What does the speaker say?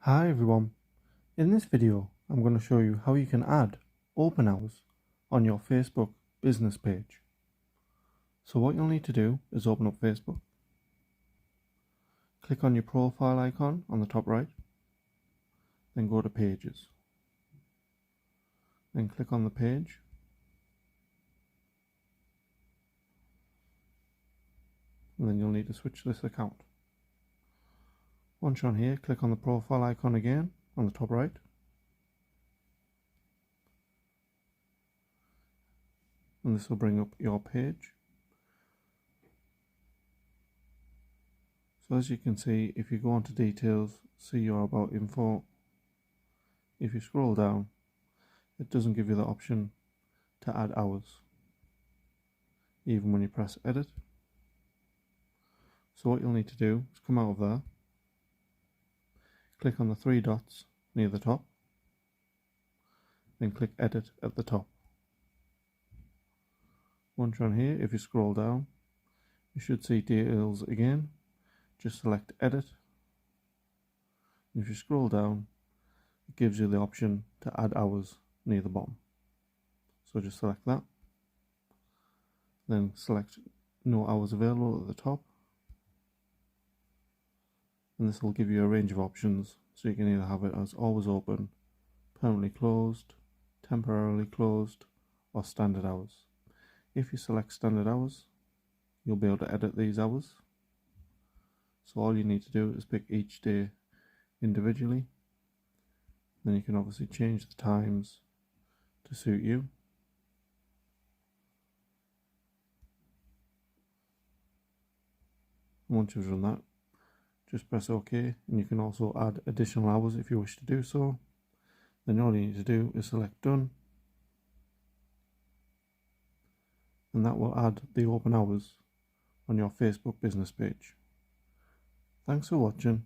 Hi everyone, in this video I'm going to show you how you can add open hours on your Facebook business page. So what you'll need to do is open up Facebook, click on your profile icon on the top right, then go to pages, then click on the page, and then you'll need to switch this account. Once you're on here, click on the profile icon again on the top right, and this will bring up your page. So as you can see, if you go onto details, see your about info, if you scroll down, it doesn't give you the option to add hours, even when you press edit. So what you'll need to do is come out of there, click on the three dots near the top, then click edit at the top. Once you're on here, if you scroll down, you should see details again. Just select edit. And if you scroll down, it gives you the option to add hours near the bottom. So just select that. Then select no hours available at the top. And this will give you a range of options. So you can either have it as always open, permanently closed, temporarily closed, or standard hours. If you select standard hours, you'll be able to edit these hours. So all you need to do is pick each day individually. Then you can obviously change the times to suit you. Once you've done that, just press OK, and you can also add additional hours if you wish to do so. Then all you need to do is select done, and that will add the open hours on your Facebook business page. Thanks for watching.